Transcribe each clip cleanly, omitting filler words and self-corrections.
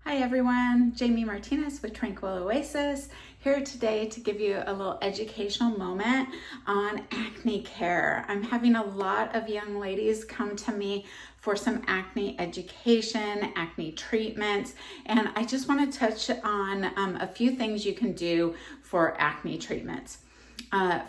Hi everyone, Jamie Martinez with Tranquil Oasis, here today to give you a little educational moment on acne care. I'm having a lot of young ladies come to me for some acne education, acne treatments, and I just want to touch on a few things you can do for acne treatments.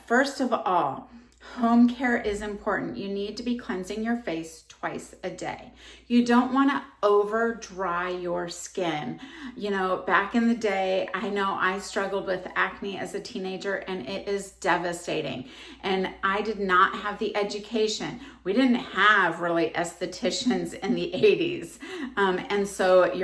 First of all, home care is important. You need to be cleansing your face twice a day. You don't want to over dry your skin. You know, back in the day, I know I struggled with acne as a teenager and it is devastating. And I did not have the education. We didn't have really estheticians in the 80s. And so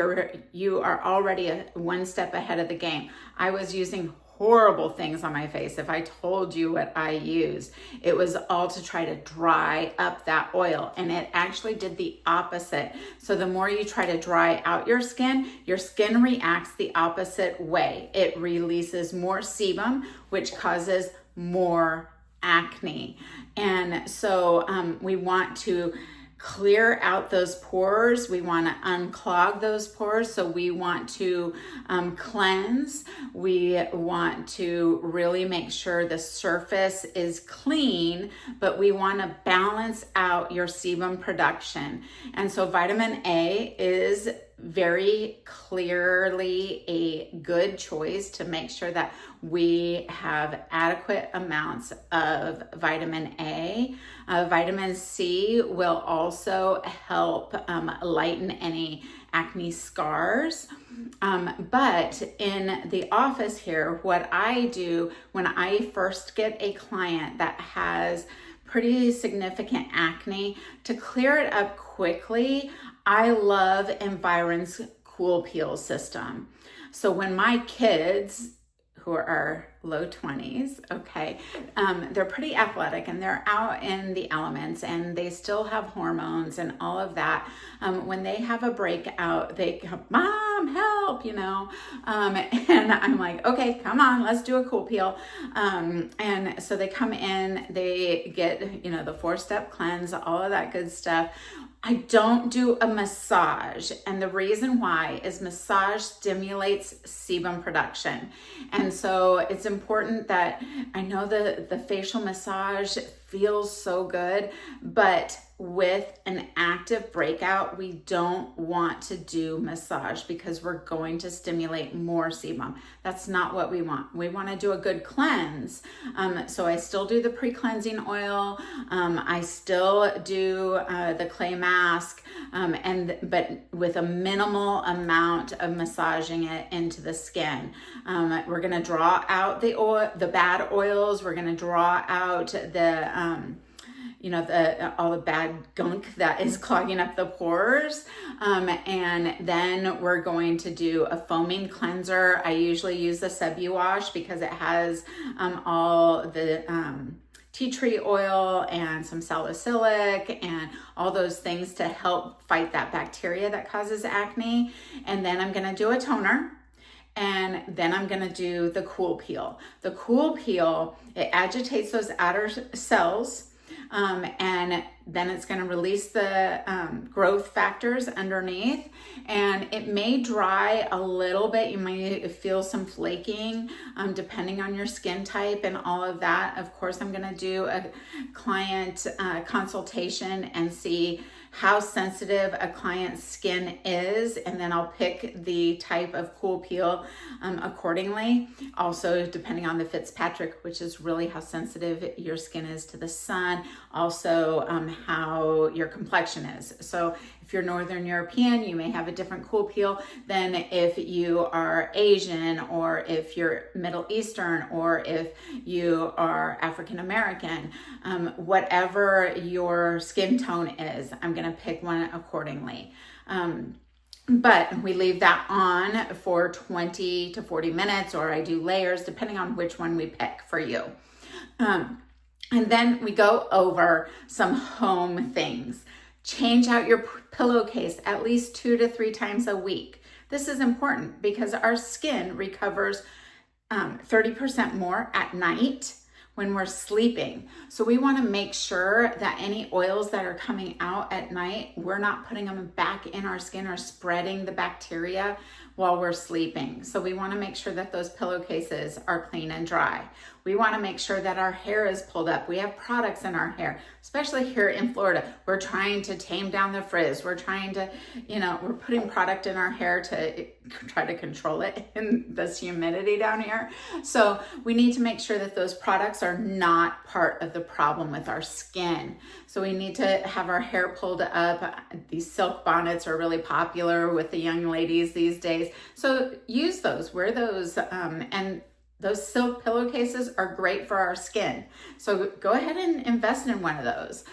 you are already one step ahead of the game. I was using horrible things on my face. If I told you what I used, it was all to try to dry up that oil, and it actually did the opposite. So the more you try to dry out your skin reacts the opposite way. It releases more sebum, which causes more acne. And so we want to clear out those pores. We want to unclog those pores. So we want to cleanse. We want to really make sure the surface is clean, but we want to balance out your sebum production. And so vitamin A is very clearly a good choice to make sure that we have adequate amounts of vitamin A. Vitamin C will also help lighten any acne scars. But in the office here, what I do when I first get a client that has pretty significant acne, to clear it up quickly, I love Environ's Cool Peel system. So when my kids, who are low 20s, okay, they're pretty athletic and they're out in the elements and they still have hormones and all of that. When they have a breakout, they go, "Mom, help," you know, and I'm like, "Okay, come on, let's do a cool peel." And so they come in, they get, you know, the 4-step cleanse, all of that good stuff. I don't do a massage, and the reason why is massage stimulates sebum production. And so it's important that, I know the facial massage feels so good, but with an active breakout, we don't want to do massage because we're going to stimulate more sebum. That's not what we want. We want to do a good cleanse. So I still do the pre-cleansing oil. I still do the clay mask, but with a minimal amount of massaging it into the skin. We're going to draw out the oil, the bad oils. We're going to draw out the all the bad gunk that is clogging up the pores. And then we're going to do a foaming cleanser. I usually use the Wash because it has all the tea tree oil and some salicylic and all those things to help fight that bacteria that causes acne. And then I'm gonna do a toner. And then I'm gonna do the cool peel. The cool peel, it agitates those outer cells, and then it's going to release the growth factors underneath, and it may dry a little bit. You might feel some flaking depending on your skin type and all of that. Of course, I'm going to do a client consultation and see how sensitive a client's skin is, and then I'll pick the type of cool peel accordingly. Also, depending on the Fitzpatrick, which is really how sensitive your skin is to the sun, also how your complexion is. So if you're Northern European, you may have a different cool peel than if you are Asian, or if you're Middle Eastern, or if you are African American. Whatever your skin tone is, I'm going to pick one accordingly. But we leave that on for 20 to 40 minutes, or I do layers depending on which one we pick for you. And then we go over some home things. Change out your pillowcase at least 2 to 3 times a week. This is important because our skin recovers 30% more at night when we're sleeping. So we want to make sure that any oils that are coming out at night, we're not putting them back in our skin or spreading the bacteria while we're sleeping. So we want to make sure that those pillowcases are clean and dry. We want to make sure that our hair is pulled up. We have products in our hair, especially here in Florida. We're trying to tame down the frizz. We're trying to, we're putting product in our hair to try to control it in this humidity down here. So we need to make sure that those products are not part of the problem with our skin. So we need to have our hair pulled up. These silk bonnets are really popular with the young ladies these days. So use those, wear those, and those silk pillowcases are great for our skin. So go ahead and invest in one of those.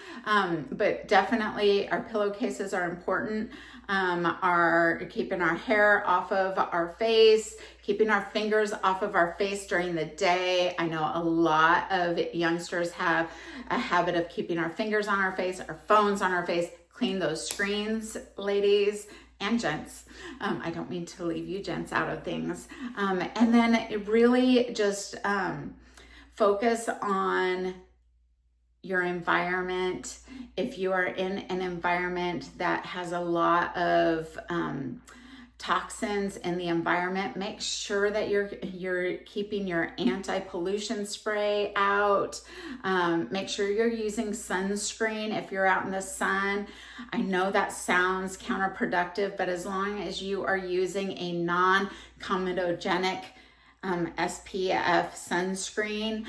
But definitely our pillowcases are important. Are keeping our hair off of our face, keeping our fingers off of our face during the day. I know a lot of youngsters have a habit of keeping our fingers on our face, our phones on our face. Clean those screens, ladies and gents. I don't mean to leave you gents out of things. And then really just focus on your environment. If you are in an environment that has a lot of toxins in the environment, make sure that you're keeping your anti-pollution spray out. Make sure you're using sunscreen if you're out in the sun. I know that sounds counterproductive, but as long as you are using a non-comedogenic SPF sunscreen,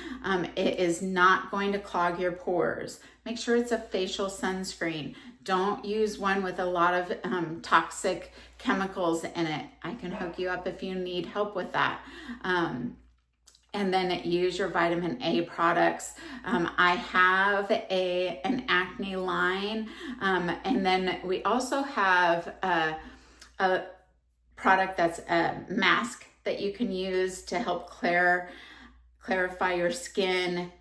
it is not going to clog your pores. Make sure it's a facial sunscreen. Don't use one with a lot of toxic chemicals in it. I can hook you up if you need help with that. And then use your vitamin A products. I have an acne line, and then we also have a product that's a mask that you can use to help clarify your skin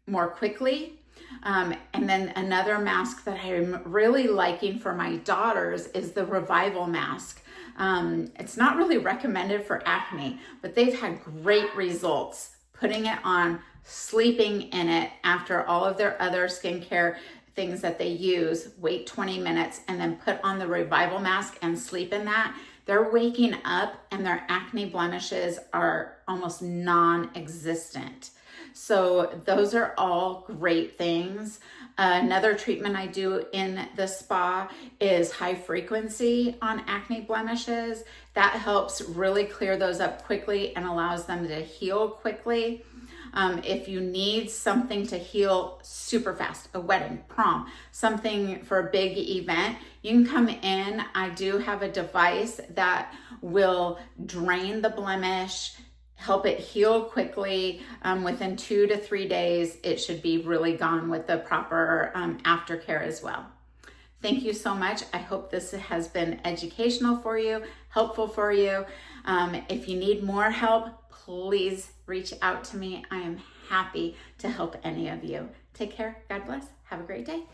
more quickly. And then another mask that I'm really liking for my daughters is the Revival mask. It's not really recommended for acne, but they've had great results putting it on, sleeping in it after all of their other skincare things that they use. Wait 20 minutes and then put on the Revival mask and sleep in that. They're waking up and their acne blemishes are almost non-existent. So those are all great things. Another treatment I do in the spa is high frequency on acne blemishes. That helps really clear those up quickly and allows them to heal quickly. If you need something to heal super fast, a wedding, prom, something for a big event, you can come in. I do have a device that will drain the blemish, help it heal quickly. Within 2 to 3 days, it should be really gone with the proper aftercare as well. Thank you so much. I hope this has been educational for you, helpful for you. If you need more help, please reach out to me. I am happy to help any of you. Take care. God bless. Have a great day.